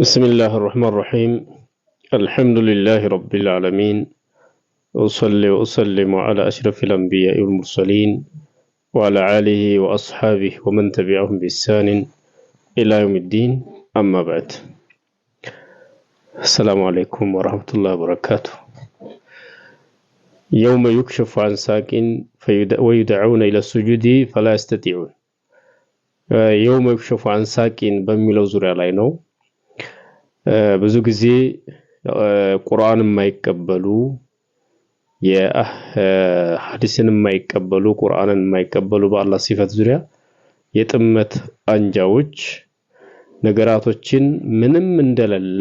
بسم الله الرحمن الرحيم. الحمد لله رب العالمين. أصلي وأسلم على أشرف الأنبياء والمرسلين وعلى آله وأصحابه ومن تبعهم بإحسان إلى يوم الدين. أما بعد، السلام عليكم ورحمة الله وبركاته. يوم يكشف عن ساق ويدعون إلى السجود فلا يستطيعون. يوم يكشف عن ساق بميلو زوريا ላይ ነው። ብዙ ጊዜ ቁርአን የማይቀበሉ የሐዲስን የማይቀበሉ ቁርአንን የማይቀበሉ በአላህ ሲፈት ዙሪያ የጥመት አንጃዎች ነገራቶችን ምንም እንደሌለ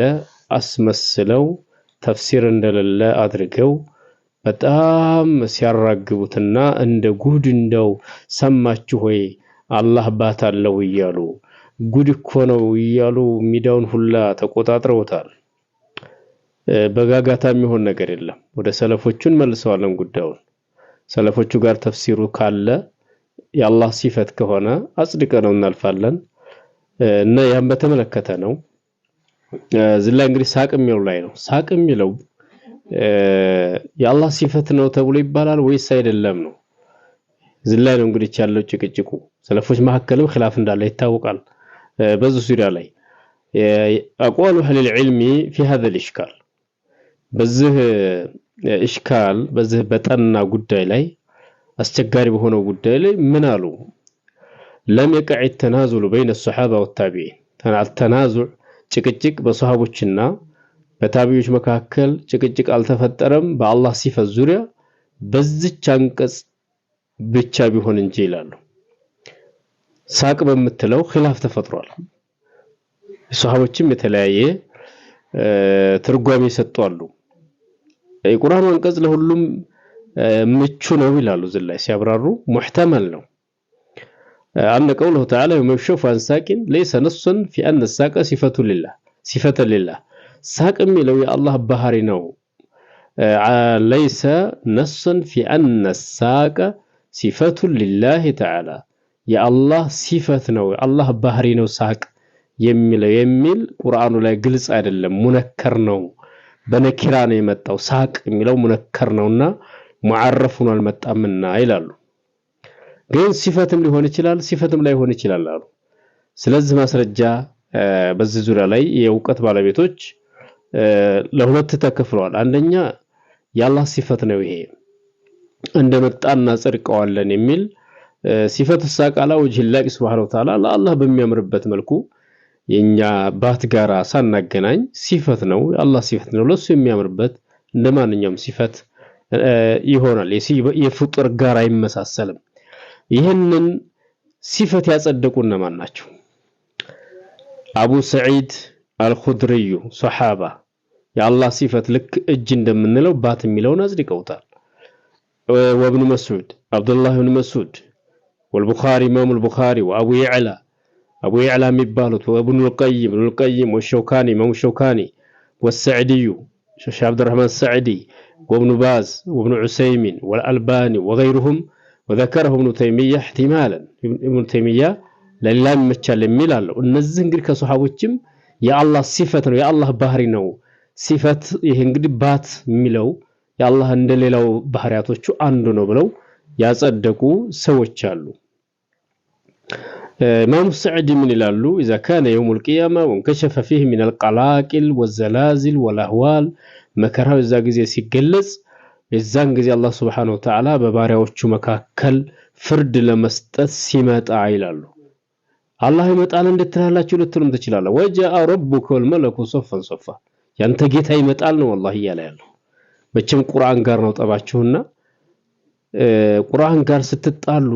አስመስለው ተፍሲር እንደሌለ አድርገው በጣም ሲያራግቡትና እንደ ጉድ እንደው ሰማችሁ ሆይ አላህ ባት አለው እያሉ ጉድ እኮ ነው እያሉ ሚዲያውን ሁላ ተቆጣጥረውታል። በጋጋታ የሚሆን ነገር የለም። ወደ ሰለፎቹን መልሰዋለን ጉዳዩን። ሰለፎቹ ጋር ተፍሲሩ ካለ የአላህ ሲፈት ከሆነ አጽድቀነው እናልፋለን እና ያን በተመለከተ ነው። ዝላ እንግዲህ ሳቅ የሚለው ላይ ነው። ሳቅ የሚለው የአላህ ሲፈት ነው ተብሎ ይባላል ወይስ አይደለም ነው? ዝላ ነው እንግዲህ ያለው ጭቅጭቁ። ሰለፎች መካከልም ኺላፍ እንዳለ ይታወቃል። በዚህ ዙሪያ ላይ أقوال أهل العلم في هذا الإشكال በዚህ ኢሽካል በዚህ በጠና ጉዳይ ላይ አስቸጋሪ በሆነው ጉዳይ ላይ ምን አሉ? لم يقع التنازل بين الصحابة والتابعين التنازع ጭቅጭቅ በሷሃቦችና በታቢዎች መካከል ጭቅጭቅ አልተፈጠረም በአላህ ሲፈት ዙሪያ በዚች አንቀጽ ብቻ ቢሆን እንጂ ይላሉ። ሳቅ በመተለው ኺላፍ ተፈጥሯል። ሷሃቦችም የተለያየ ትርጓሜ ሰጥቷሉ። የቁርአን አንቀጽ ለሁሉም ምቹ ነው ይላሉ። ዝላይ ሲያብራሩ ሙህተመል ነው። أن قوله تعالى يوم يكشف عن ساق ليس نصا في أن الساق صفة لله ساق የሚለው የአላህ ባህሪ ነው። ليس نصا في أن الساق صفة لله تعالى የአላህ ሲፈት ነው የአላህ ባህሪ ነው ሳቅ የሚል ቁርአኑ ላይ ግልጽ አይደለም። ሙነከር ነው፣ በነኪራ ነው የመጣው። ሳቅ የሚለው ሙነከር ነውና ሙዓረፍ ሆኖ አልመጣምና ይላሉ። ግን ሲፈትም ሊሆን ይችላል ሲፈትም ላይ ሆነ ይችላል አሉ። ስለዚህ ማስረጃ በዚህ ዙሪያ ላይ የእውቀት ባለቤቶች ለሁለት ተከፍለዋል። አንደኛ የአላህ ሲፈት ነው ይሄ እንደመጣና ጸድቀዋለን የሚል ሲፈት ሳቃላ ወጅላህ ሱብሃነሁ ወተዓላ ለአላህ በሚያምርበት መልኩ የኛ ባት ጋራ ሳናገናኝ ሲፈት ነው የአላህ ሲፈት ነው ለሱ የሚያምርበት እንደማንኛውም ሲፈት ይሆናል። የፍጡር ጋራ አይመሳሰልም። ይሄንን ሲፈት ያጸደቁና ማን ናቸው? አቡ ሰዒድ አልኹድሪ ሱሐባ የአላህ ሲፈት ልክ እጅ እንደምንለው ባት የሚለውን አጽድቀውታል። ወብኑ መስዑድ አብዱላህ ኢብኑ መስዑድ والبخاري امام البخاري وابو يعلى ميبالوت وابن القيم والشوكاني امام الشوكاني والسعدي شيخ عبد الرحمن السعدي وابن باز وابن عثيمين والالباني وغيرهم وذكره ابن تيميه احتمالا ابن تيميه ለላም መቻል የሚላለው እነዚህ እንግዲህ ከሱሐቦችም የአላህ ሲፈት ነው የአላህ ባህሪ ነው ሲፈት ይሄ እንግዲህ ባት የሚለው የአላህ እንደሌላው ባህሪያቶቹ አንዱ ነው ብለው ያጸደቁ ሰዎች አሉ። ኢማም ሰዒድ ምን ይላሉ? اذا كان يوم القيامه وانكشف فيه من القلاقل والزلازل والاهوال መከራው እዛ ጊዜ ሲገለጽ የዛን ጊዜ አላህ Subhanahu Wa Ta'ala በባሪያዎቹ መካከል ፍርድ ለመስጠት ሲመጣ ይላሉ። አላህ ይመጣል እንድትላላችሁ ልትሉም ትችላላችሁ። وجاء ربك والملك صفا صفا ያንተ ጌታ ይመጣል ነው والله እያለ ያለው። መቼም ቁርአን ጋር ነው ጠባችሁና ቁርአን ጋር ስትጣሉ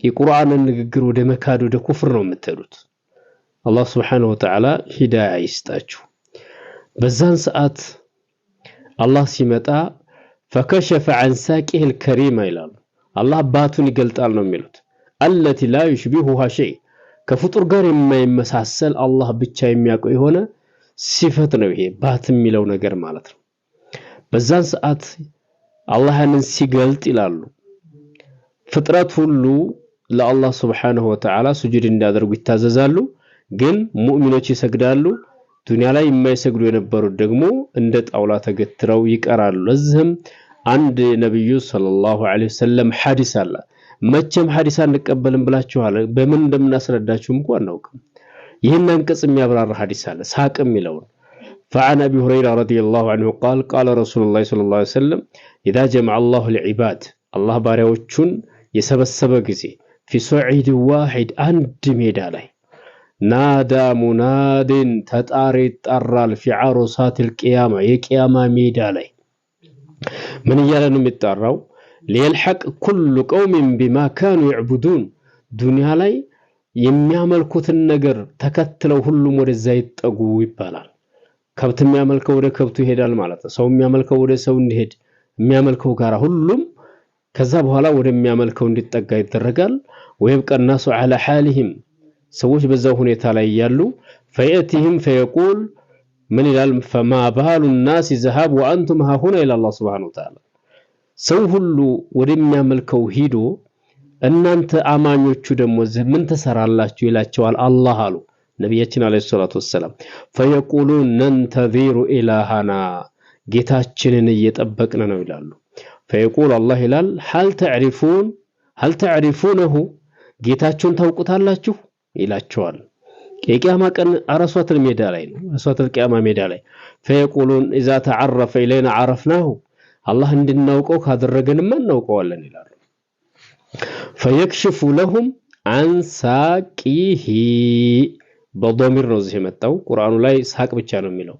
የቁርአንን ንግግር ወደ መካድ ወደ ኩፍር ነው የምትሉት። አላህ Subhanahu Wa Ta'ala ሂዳያ ይስጣችሁ። በዛን ሰዓት አላህ ሲመጣ فكشف عن ساقه الكريم ይላሉ። አላህ ባቱን ይገልጣል ነው የሚሉት። التي لا يشبهها شيء ከፍጡር ጋር የማይመሳሰል አላህ ብቻ የሚያውቀው የሆነ ሲፈት ነው ይሄ ባት የሚለው ነገር ማለት ነው። በዛን ሰዓት አላህን ሲገልጥ ይላሉ ፍጥረት ሁሉ ለአላህ Subhanahu Wa Ta'ala ስጁድ እንዲያደርጉ ይታዘዛሉ። ግን ሙእሚኖች ይሰግዳሉ ዱንያ ላይ የማይሰግዱ የነበሩት ደግሞ እንደ ጣውላ ተገትረው ይቀራሉ። ለዚህም አንድ ነብዩ ሰለላሁ ዐለይሂ ወሰለም ሐዲስ አለ። መቼም ሐዲስ አንቀበልም ብላችኋል። በምን እንደምናስረዳችሁም እንኳን አናውቅም። ይህን አንቀጽ የሚያብራራ ሐዲስ አለ ሳቅም ይለው فعن أبي هريرة رضي الله عنه قال قال رسول الله صلى الله عليه وسلم إذا جمع الله العباد الله ባሪያዎቹን የሰበሰበ ጊዜ في صعيد واحد አንድ ሜዳ ላይ نادى مناد ተጣሪ ይጠራል في عرصات القيامة የቂያማ ሜዳ ላይ ምን እያለ ነው የሚጠራው ليلحق كل قوم بما كانوا يعبدون ዱንያ ላይ የሚያመልኩትን ነገር ተከትለው ሁሉም ወደዛ ይጠጉ ይባላል። ከብት የሚያመልከው ወደ ከብቱ ይሄዳል ማለት ነው። ሰው የሚያመልከው ወደ ሰው እንዲሄድ የሚያመልከው ጋራ ሁሉም ከዛ በኋላ ወደሚያመልከው እንዲጠጋ ይደረጋል። ويبقى الناس على حالهم ሰዎች በዛው ሁኔታ ላይ ያሉ فيأتيهم فيقول من ይላል فما بال الناس ذهب وانتم ها هنا الى الله سبحانه وتعالى ሰው ሁሉ ወደሚያመልከው ሂዶ እናንተ አማኞቹ ደግሞ ምን ተሰራላችሁ ይላቸዋል አላህ አሉ ነብያችን አለይሂ ሰላቱ ወሰለም فيقولون ننتظر إلهنا ጌታችንን እየጠበቅን ነው ይላሉ فيقول الله ይላል هل تعرفونه ጌታችሁን ታውቁታላችሁ ይላቸዋል የቂያማ ቀን አረሷተል ሜዳ ላይ ነው አረሷተል ቂያማ ሜዳ ላይ فيقولون اذا تعرف الينا عرفناه الله እንድናውቀው ካደረገንማ እናውቀዋለን ይላሉ فيكشف لهم عن ساقه በضمير ነው እዚህ የመጣው ቁርአኑ ላይ ሳቅ ብቻ ነው የሚለው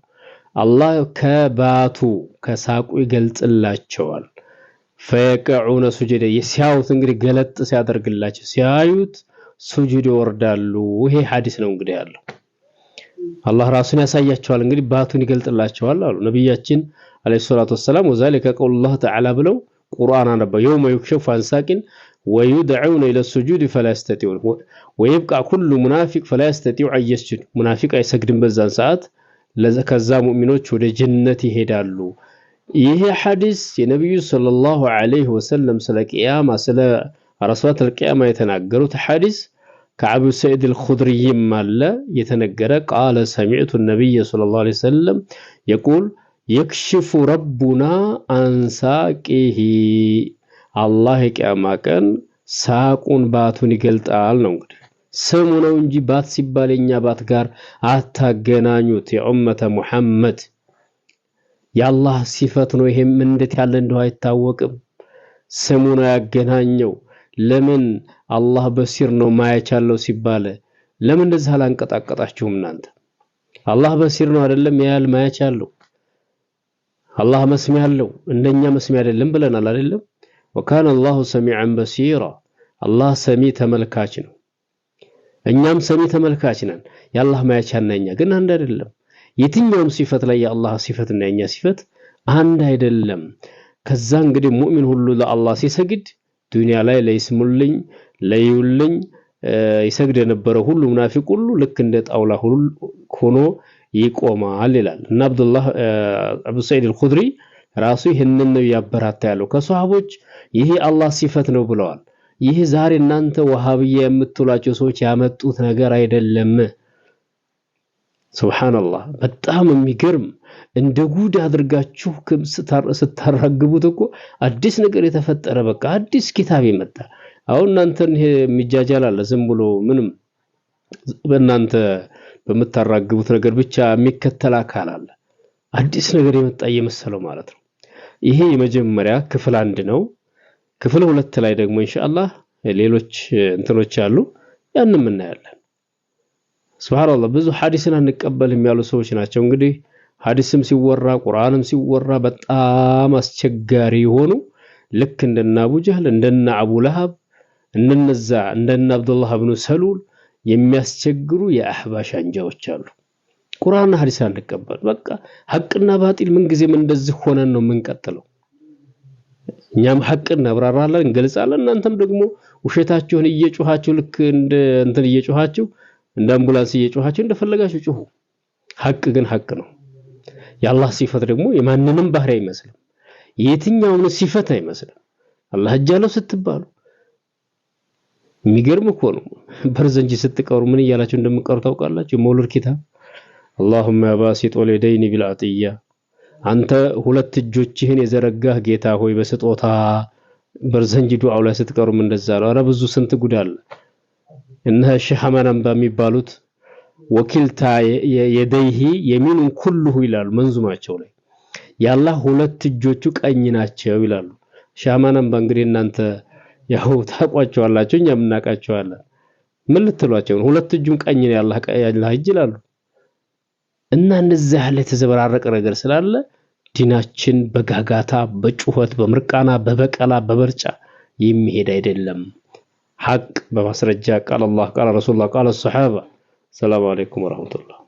አላህ ከባቱ ከሳቁ ይገልጽላቸዋል فيقعون سجدا ሲያዩት እንግዲህ ገለጥ ሲያደርግላቸው ሲያዩት ሱጁድ ይወርዳሉ ይሄ ሐዲስ ነው እንግዲህ ያለው አላህ ራሱን ያሳያቸዋል እንግዲህ ባቱን ይገልጽላቸዋል አሉ ነብያችን አለይሂ ሰላቱ ወሰለም وذلك قول الله تعالى ብለው ቁርአን አነበ يوم يكشف عن ساق ويدعون الى السجود فلا يستطيعون ويبقى كل منافق فلا يستطيع ان يسجد منافق አይሰግድም በዛን ሰዓት ለከዛ ሙእሚኖች ወደ ጀነት ይሄዳሉ ይሄ ሐዲስ የነብዩ ሰለላሁ ዐለይሂ ወሰለም ስለ ቂያማ ስለ አረሷተል ቂያማ የተናገሩት ሐዲስ ከአቡ ሰዒድ አልኹድሪ ማለ የተነገረ قال سمعت النبي صلى الله عليه وسلم يقول يكشف ربنا عن ساقه الله ቂያማ ቀን ሳቁን ባቱን ይገልጣል ነው እንግዲህ ስሙ ነው እንጂ ባት ሲባለኛ ባት ጋር አታገናኙት የኡመተ ሙሐመድ ያላህ ሲፈት ነው ይሄም እንዴት ያለ እንደው አይታወቅም ስሙ ነው ያገናኘው ለምን አላህ በሲር ነው ማያቻለው ሲባለ ለምን እንደዛ አላንቀጣቀጣችሁም እናንተ አላህ በሲር ነው አይደለም ያያል ማያቻለው አላህ መስሚ ያለው እንደኛ መስሚ አይደለም ብለናል አይደለም وكان الله سميعا بصيرا الله سميع ተመልካች ነው እኛም ሰሚ ተመልካች ነን ያላህ ማያቻነኛ ግን አንድ አይደለም የትኛውም ሲፈት ላይ ያላህ ሲፈትና የኛ ሲፈት አንድ አይደለም ከዛ እንግዲህ ሙእሚን ሁሉ ለአላህ ሲሰግድ ዱንያ ላይ ለይስሙልኝ ለይውልኝ ይሰግድ የነበረ ሁሉ ሙናፊቅ ሁሉ ልክ እንደ ጣውላ ሁሉ ሆኖ ይቆማል ይላል እና አብዱላህ አቡ ሰዒድ አልኹድሪ ራሱ ይሄንን ነው ያበራታ ያለው ከሷሃቦች ይሄ አላህ ሲፈት ነው ብለዋል ይሄ ዛሬ እናንተ ወሃብያ የምትሏቸው ሰዎች ያመጡት ነገር አይደለም ሱብሃንአላህ በጣም የሚገርም እንደ ጉድ አድርጋችሁ ስታራግቡት እኮ አዲስ ነገር የተፈጠረ በቃ አዲስ ኪታብ ይመጣ አሁን እናንተን ይሄ የሚጃጃል አለ ዝም ብሎ ምንም በእናንተ በመታራግቡት ነገር ብቻ የሚከተል አካል አለ አዲስ ነገር የመጣ እየመሰለው ማለት ነው ይሄ የመጀመሪያ ክፍል 1 ነው ክፍል 2 ላይ ደግሞ ኢንሻአላህ ሌሎች እንትኖች አሉ ያንንም እናያለን ሱብሃንአላህ ብዙ ሐዲስን አንቀበልም ያሉ ሰዎች ናቸው እንግዲህ ሐዲስም ሲወራ ቁርአንም ሲወራ በጣም አስቸጋሪ ሆኑ ልክ እንደና አቡ ጀህል እንደና አቡ ለሃብ እንደነዛ እንደና አብዱላህ ኢብኑ ሰሉል የሚያስቸግሩ የአህባሽ አንጃዎች አሉ ቁርአንና ሐዲስ አንቀበል በቃ ሐቅና ባጢል ምን ጊዜም እንደዚህ ሆነን ነው የምንቀጥለው እኛም ሐቅና አብራራለን እንገልጻለን እናንተም ደግሞ ውሸታችሁን እየጮሃችሁ ልክ እንትን እየጮሃችሁ እንደ አምቡላንስ እየጮሃችሁ እንደፈለጋችሁ ጮሁ ሐቅ ግን ሐቅ ነው ያላህ ሲፈት ደግሞ የማንንም ባህሪ አይመስልም የትኛውም ሲፈት አይመስልም አላህ ጃለው ስትባሉ የሚገርም እኮ ነው በርዘንጂ ስትቀሩ ምን ይያላችሁ እንደምቀሩ ታውቃላችሁ መውሉድ ኪታብ اللهم يا باسط اليدين بالعطية አንተ ሁለት እጆችህን የዘረጋህ ጌታ ሆይ በስጦታ በርዘንጅ ዱዓው ላይ ስትቀሩም እንደዛ ነው። ኧረ ብዙ ስንት ጉድ አለ። እነ ሼህ ሐማናም በሚባሉት ወኪልታ የደይሂ የሚኑን ኩልሁ ይላሉ መንዙማቸው ላይ ያላህ ሁለት እጆቹ ቀኝ ናቸው ይላሉ። ሼህ ሐማናም እንግዲህ እናንተ ያው ታቋቸዋላችሁ እኛም እናቃቸዋለን። ምን ልትሏቸው ነው? ሁለት እጁን ቀኝ ነው ያላህ እጅ ይላሉ። እና እንደዚህ ያለ የተዘበራረቀ ነገር ስላለ ዲናችን በጋጋታ በጩኸት በምርቃና በበቀላ በበርጫ የሚሄድ አይደለም። ሐቅ በማስረጃ ቃል አላህ ቃል ረሱላህ ቃል الصحابه ሰላም አለይኩም ወራህመቱላህ